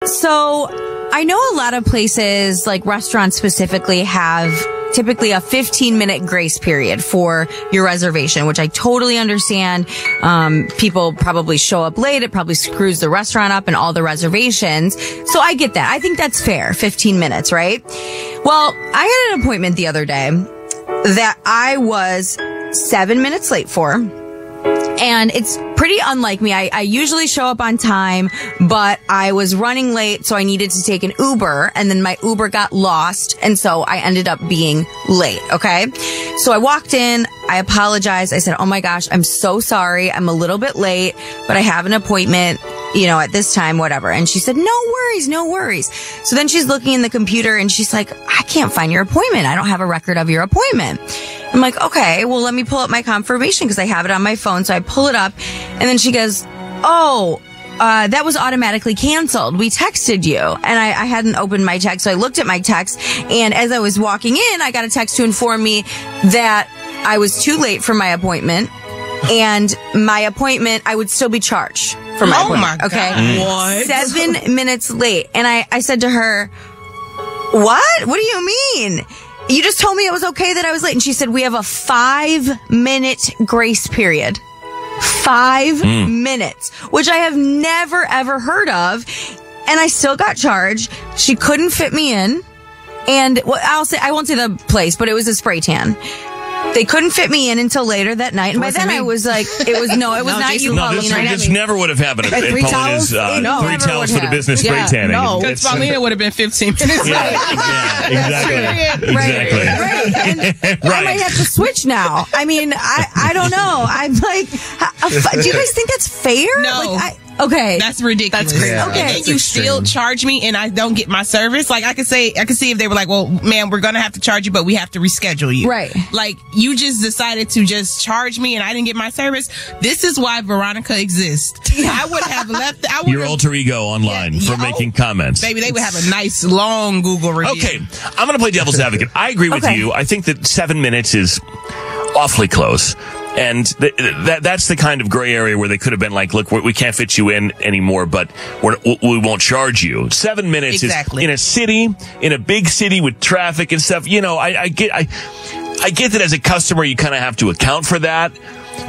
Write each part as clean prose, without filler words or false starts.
So I know a lot of places, like restaurants specifically, have typically a 15-minute grace period for your reservation, which I totally understand. People probably show up late. It probably screws the restaurant up and all the reservations. So I get that. I think that's fair. 15 minutes, right? Well, I had an appointment the other day that I was 7 minutes late for. And it's pretty unlike me. I usually show up on time, but I was running late, so I needed to take an Uber, and then my Uber got lost, and so I ended up being late, okay? So I walked in, I apologized, I said, oh my gosh, I'm so sorry, I'm a little bit late, but I have an appointment, at this time, whatever. And she said, no worries. So then she's looking in the computer, and she's like, I can't find your appointment. I don't have a record of your appointment. I'm like, okay, well, let me pull up my confirmation because I have it on my phone. So I pull it up, and then she goes, that was automatically canceled. We texted you. And I hadn't opened my text, so I looked at my text, and as I was walking in, I got a text to inform me that I was too late for my appointment, and my appointment, I would still be charged for my appointment. My God. Okay. What? 7 minutes late. And I said to her, what? What do you mean? You just told me it was okay that I was late. And she said, we have a 5-minute grace period. 5 minutes, which I have never, ever heard of. And I still got charged. She couldn't fit me in. And I won't say the place, but it was a spray tan. They couldn't fit me in until later that night. And by then I was like, it was not you, Paulina. This never would have happened at Paulina's 3 towels for the business spray tanning. No, because Paulina would have been 15 minutes late. Exactly. And I might have to switch now. I mean, I don't know. I'm like, do you guys think that's fair? No. Okay. That's ridiculous. That's crazy. Yeah, okay. And you still charge me and I don't get my service. Like I could see if they were like, well, man, we're going to have to charge you, but we have to reschedule you. Right. Like you just decided to just charge me and I didn't get my service. This is why Veronica exists. I would have left. Your alter ego online for making comments. Baby, they would have a nice long Google review. Okay. I'm going to play devil's advocate. I agree with you. I think that 7 minutes is awfully close. And that's the kind of gray area where they could have been like, look, we can't fit you in anymore, but we won't charge you. 7 minutes is in a city, in a big city with traffic and stuff. I get that as a customer, you kind of have to account for that.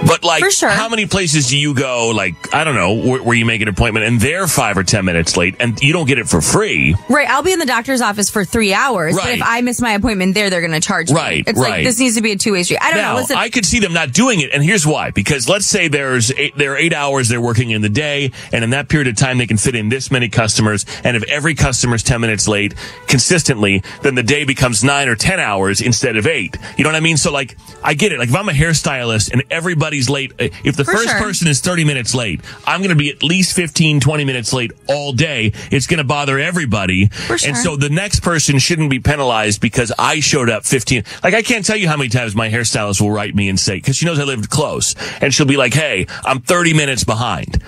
But like, how many places do you go, like, I don't know, where you make an appointment and they're 5 or 10 minutes late and you don't get it for free? Right. I'll be in the doctor's office for 3 hours. Right. But if I miss my appointment there, they're going to charge me. Right. It's like, this needs to be a two-way street. I don't know. Listen. I could see them not doing it. And here's why. Because let's say there are 8 hours they're working in the day. And in that period of time, they can fit in this many customers. And if every customer's 10 minutes late consistently, then the day becomes 9 or 10 hours instead of 8. You know what I mean? So like, I get it. Like if I'm a hairstylist and everybody's late, if the first person is 30 minutes late, I'm going to be at least 15, 20 minutes late all day. It's going to bother everybody. And so the next person shouldn't be penalized because I showed up 15. Like I can't tell you how many times my hairstylist will write me and say, because she knows I lived close, and she'll be like, hey, I'm 30 minutes behind.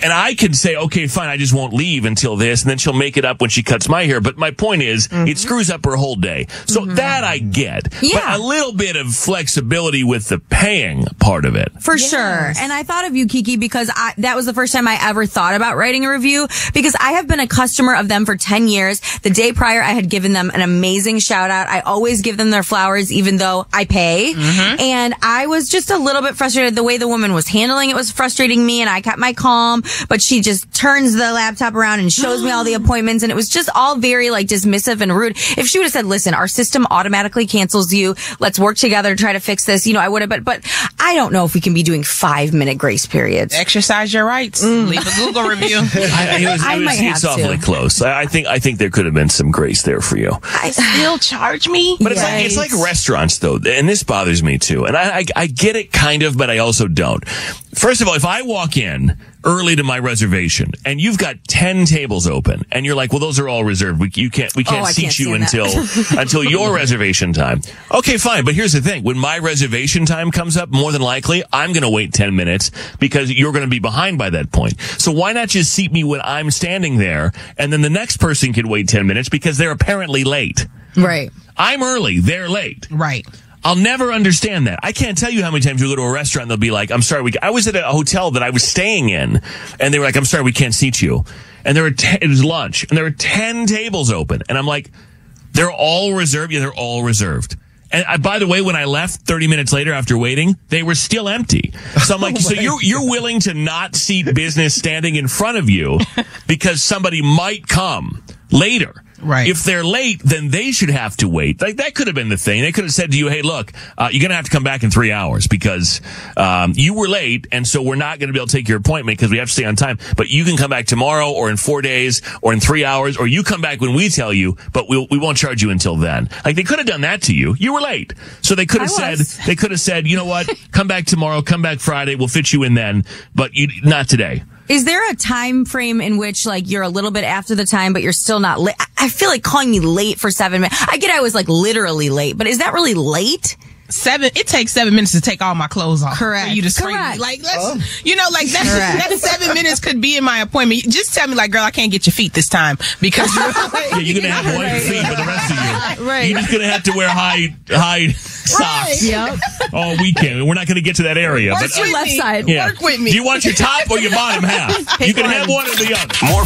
And I can say, okay, fine, I just won't leave until this, and then she'll make it up when she cuts my hair. But my point is, it screws up her whole day. So that I get. Yeah. But a little bit of flexibility with the paying part of it. For sure. And I thought of you, Kiki, because that was the first time I ever thought about writing a review, because I have been a customer of them for 10 years. The day prior, I had given them an amazing shout out. I always give them their flowers, even though I pay. And I was just a little bit frustrated. The way the woman was handling it was frustrating me, and I kept my calm. But she just turns the laptop around and shows me all the appointments, and it was just all very like dismissive and rude. If she would have said, listen, our system automatically cancels you, let's work together to try to fix this, I would have, but I don't know if we can be doing 5-minute grace periods. Exercise your rights. Leave a Google review. It's awfully close. I think there could have been some grace there for you. I still charge me? But it's like restaurants though, and this bothers me too. And I get it kind of, but I also don't. First of all, if I walk in early to my reservation and you've got 10 tables open and you're like, well, those are all reserved. We can't seat you until your reservation time. Okay, fine. But here's the thing. When my reservation time comes up, more than likely, I'm going to wait 10 minutes because you're going to be behind by that point. So why not just seat me when I'm standing there, and then the next person can wait 10 minutes because they're apparently late. Right. I'm early. They're late. Right. I'll never understand that. I can't tell you how many times you go to a restaurant and they'll be like, I'm sorry, I was at a hotel that I was staying in and they were like, I'm sorry, we can't seat you. and it was lunch, and there were 10 tables open, and I'm like, they're all reserved. Yeah, they're all reserved. And by the way, when I left 30 minutes later after waiting, they were still empty. So I'm like, so you're willing to not seat business standing in front of you because somebody might come later. Right. If they're late, then they should have to wait. Like, that could have been the thing. They could have said to you, hey, look, you're going to have to come back in 3 hours because you were late, and so we're not going to be able to take your appointment because we have to stay on time. But you can come back tomorrow or in 4 days or in 3 hours, or you come back when we tell you, but we won't charge you until then. Like, they could have done that to you. You were late. So they could have said, you know what, come back tomorrow, come back Friday, we'll fit you in then, but not today. Is there a time frame in which, like, you're a little bit after the time, but you're still not late? I feel like calling me late for 7 minutes. I get I was, like, literally late, but is that really late? It takes 7 minutes to take all my clothes off. Correct. For you to scream. Like, that 7 minutes could be in my appointment. Just tell me, like, girl, I can't get your feet this time because you're going to have white feet for the rest of you. Right. You're just going to have to wear high socks all weekend. We're not going to get to that area. What's your left side? Yeah. Work with me. Do you want your top or your bottom half? You can have one or the other. More